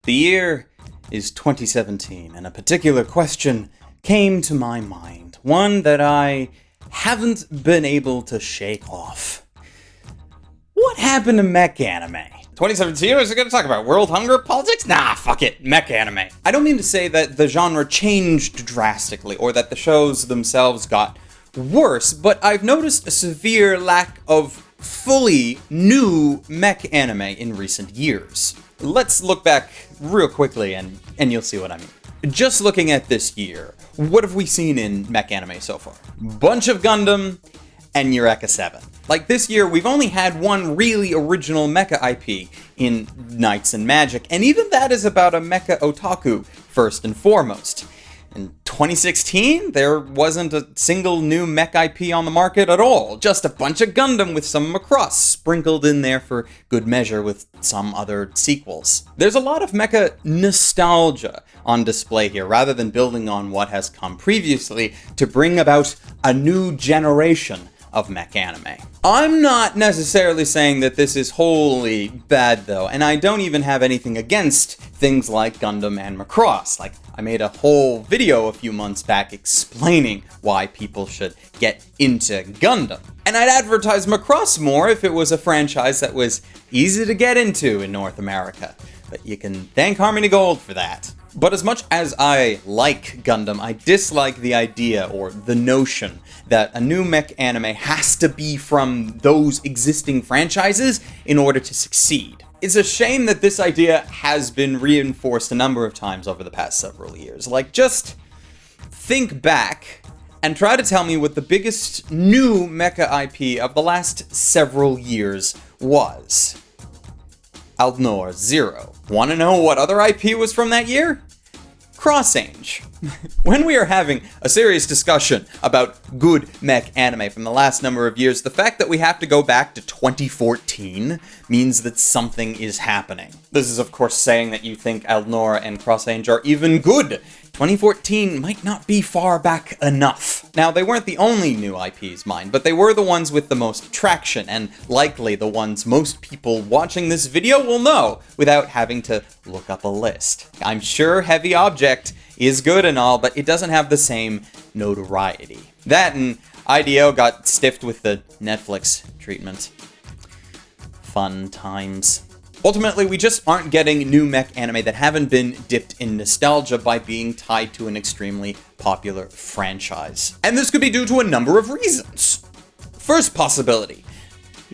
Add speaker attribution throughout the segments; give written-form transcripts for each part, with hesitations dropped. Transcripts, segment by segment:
Speaker 1: The year is 2017, and a particular question came to my mind, one that I haven't been able to shake off. What happened to mech anime? 2017, is it going to talk about world hunger, politics? Nah, fuck it, mech anime. I don't mean to say that the genre changed drastically, or that the shows themselves got worse, but I've noticed a severe lack of fully new mech anime in recent years. Let's look back real quickly and you'll see what I mean. Just looking at this year, what have we seen in mech anime so far? Bunch of Gundam and Eureka 7. Like this year, we've only had one really original mecha IP in Knights and Magic, and even that is about a mecha otaku, first and foremost. In 2016, there wasn't a single new mech IP on the market at all, just a bunch of Gundam with some Macross sprinkled in there for good measure with some other sequels. There's a lot of mecha nostalgia on display here, rather than building on what has come previously to bring about a new generation of mech anime. I'm not necessarily saying that this is wholly bad though, and I don't even have anything against things like Gundam and Macross. Like, I made a whole video a few months back explaining why people should get into Gundam. And I'd advertise Macross more if it was a franchise that was easy to get into in North America. But you can thank Harmony Gold for that. But as much as I like Gundam, I dislike the idea or the notion that a new mech anime has to be from those existing franchises in order to succeed. It's a shame that this idea has been reinforced a number of times over the past several years. Like, just think back and try to tell me what the biggest new mecha IP of the last several years was. Aldnoir 0. Want to know what other IP was from that year? Cross-Ange. When we are having a serious discussion about good mech anime from the last number of years, the fact that we have to go back to 2014 means that something is happening. This is of course saying that you think Aldnoir and Cross-Ange are even good. 2014 might not be far back enough. Now, they weren't the only new IPs, mind, but they were the ones with the most traction, and likely the ones most people watching this video will know without having to look up a list. I'm sure Heavy Object is good and all, but it doesn't have the same notoriety. That and IDO got stiffed with the Netflix treatment. Fun times. Ultimately, we just aren't getting new mech anime that haven't been dipped in nostalgia by being tied to an extremely popular franchise. And this could be due to a number of reasons. First possibility,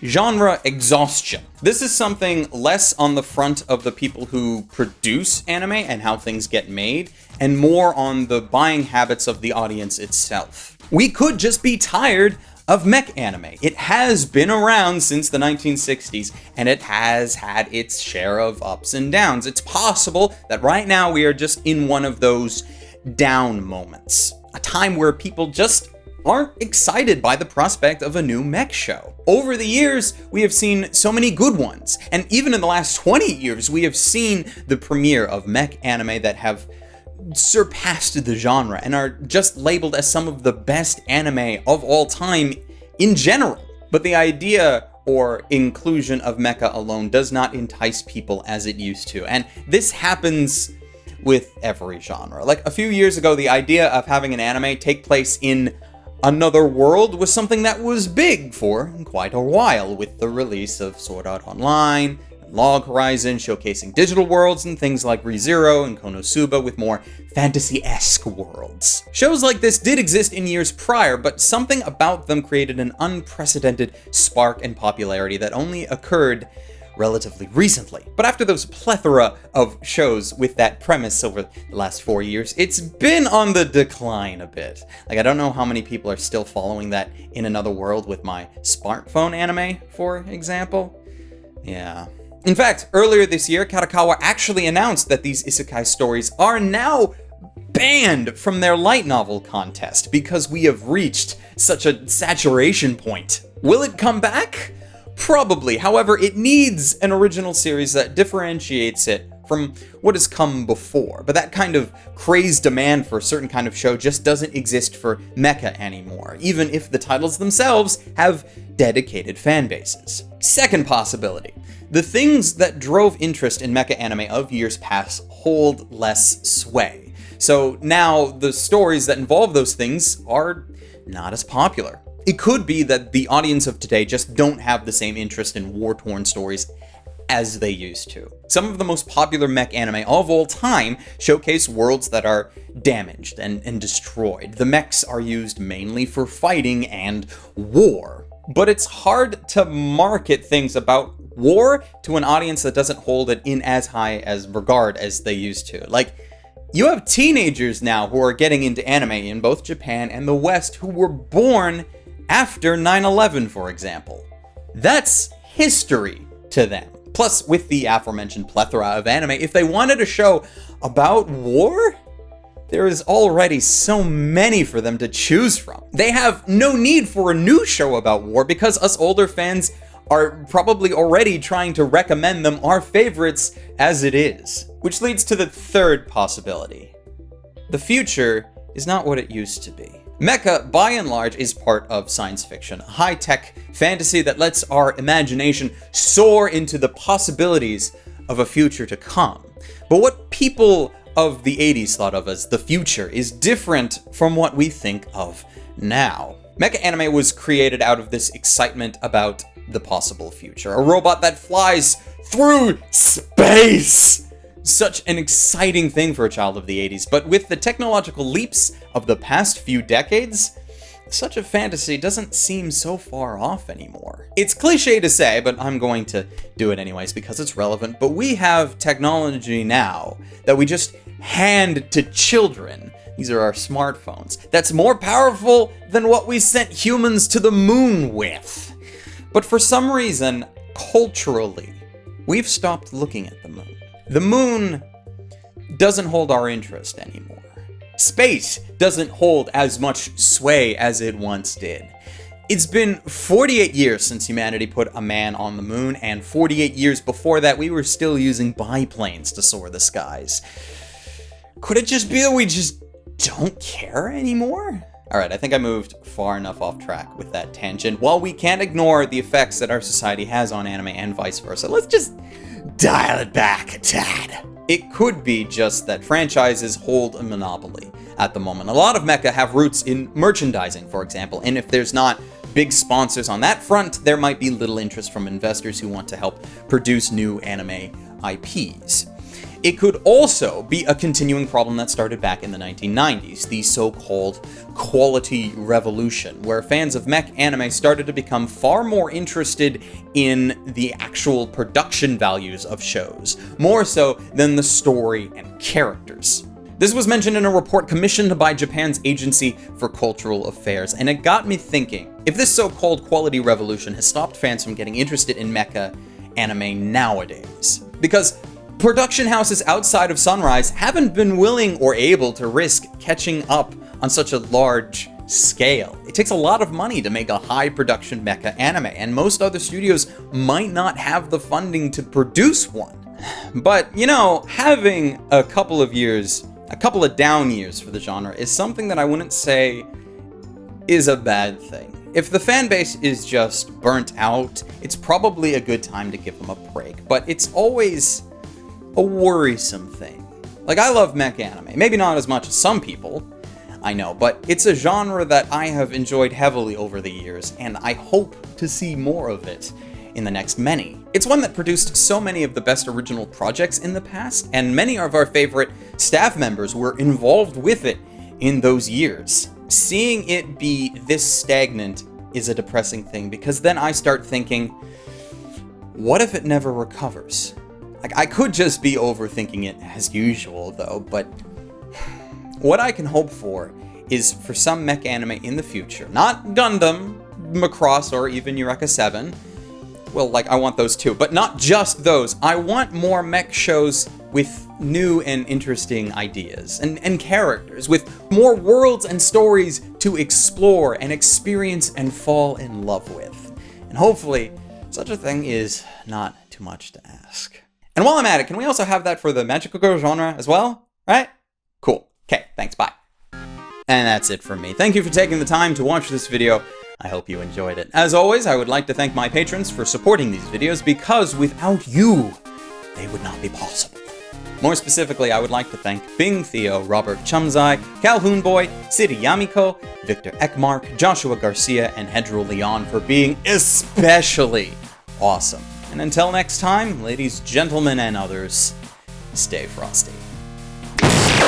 Speaker 1: genre exhaustion. This is something less on the front of the people who produce anime and how things get made, and more on the buying habits of the audience itself. We could just be tired of mech anime. It has been around since the 1960s, and it has had its share of ups and downs. It's possible that right now we are just in one of those down moments. A time where people just aren't excited by the prospect of a new mech show. Over the years, we have seen so many good ones, and even in the last 20 years, we have seen the premiere of mech anime that have surpassed the genre and are just labeled as some of the best anime of all time in general. But the idea or inclusion of mecha alone does not entice people as it used to, and this happens with every genre. Like a few years ago, the idea of having an anime take place in another world was something that was big for quite a while, with the release of Sword Art Online, Log Horizon, showcasing digital worlds, and things like ReZero and Konosuba with more fantasy-esque worlds. Shows like this did exist in years prior, but something about them created an unprecedented spark in popularity that only occurred relatively recently. But after those plethora of shows with that premise over the last 4 years, it's been on the decline a bit. Like, I don't know how many people are still following that In Another World with My Smartphone anime, for example. Yeah. In fact, earlier this year, Kadokawa actually announced that these isekai stories are now banned from their light novel contest because we have reached such a saturation point. Will it come back? Probably. However, it needs an original series that differentiates it from what has come before. But that kind of crazed demand for a certain kind of show just doesn't exist for mecha anymore, even if the titles themselves have dedicated fan bases. Second possibility. the things that drove interest in mecha anime of years past hold less sway. So now the stories that involve those things are not as popular. It could be that the audience of today just don't have the same interest in war-torn stories as they used to. Some of the most popular mech anime of all time showcase worlds that are damaged and destroyed. The mechs are used mainly for fighting and war. But it's hard to market things about war to an audience that doesn't hold it in as high as regard as they used to. Like, you have teenagers now who are getting into anime in both Japan and the West who were born after 9/11, for example. That's history to them. Plus, with the aforementioned plethora of anime, if they wanted a show about war, there is already so many for them to choose from. They have no need for a new show about war because us older fans are probably already trying to recommend them our favorites as it is. Which leads to the third possibility. The future is not what it used to be. Mecha, by and large, is part of science fiction, a high-tech fantasy that lets our imagination soar into the possibilities of a future to come. But what people of the 80s thought of as the future is different from what we think of now. Mecha anime was created out of this excitement about the possible future. A robot that flies through space! Such an exciting thing for a child of the 80s, but with the technological leaps of the past few decades, such a fantasy doesn't seem so far off anymore. It's cliche to say, but I'm going to do it anyways because it's relevant, but we have technology now that we just hand to children. These are our smartphones. That's more powerful than what we sent humans to the moon with. But for some reason, culturally, we've stopped looking at the moon. The moon doesn't hold our interest anymore. Space doesn't hold as much sway as it once did. It's been 48 years since humanity put a man on the moon, and 48 years before that, we were still using biplanes to soar the skies. Could it just be that we just don't care anymore? Alright, I think I moved far enough off track with that tangent. While we can't ignore the effects that our society has on anime and vice versa, let's just dial it back a tad. It could be just that franchises hold a monopoly at the moment. A lot of mecha have roots in merchandising, for example, and if there's not big sponsors on that front, there might be little interest from investors who want to help produce new anime IPs. It could also be a continuing problem that started back in the 1990s, the so-called quality revolution, where fans of mech anime started to become far more interested in the actual production values of shows, more so than the story and characters. This was mentioned in a report commissioned by Japan's Agency for Cultural Affairs, and it got me thinking, if this so-called quality revolution has stopped fans from getting interested in mecha anime nowadays, because production houses outside of Sunrise haven't been willing or able to risk catching up on such a large scale. It takes a lot of money to make a high production mecha anime, and most other studios might not have the funding to produce one. But, you know, having a couple of down years for the genre is something that I wouldn't say is a bad thing. If the fan base is just burnt out, it's probably a good time to give them a break, but it's always a worrisome thing. Like, I love mech anime. Maybe not as much as some people, I know, but it's a genre that I have enjoyed heavily over the years, and I hope to see more of it in the next many. It's one that produced so many of the best original projects in the past, and many of our favorite staff members were involved with it in those years. Seeing it be this stagnant is a depressing thing, because then I start thinking, what if it never recovers? Like, I could just be overthinking it as usual, though, but what I can hope for is for some mech anime in the future, not Gundam, Macross, or even Eureka 7. Well, like, I want those too, but not just those. I want more mech shows with new and interesting ideas and characters, with more worlds and stories to explore and experience and fall in love with. And hopefully, such a thing is not too much to ask. And while I'm at it, can we also have that for the magical girl genre as well? Right? Cool. Okay, thanks, bye. And that's it from me. Thank you for taking the time to watch this video. I hope you enjoyed it. As always, I would like to thank my patrons for supporting these videos, because without you, they would not be possible. More specifically, I would like to thank Bing Theo, Robert Chumzai, Calhoun Boy, City Yamiko, Victor Ekmark, Joshua Garcia, and Hedril Leon for being especially awesome. And until next time, ladies, gentlemen, and others, stay frosty.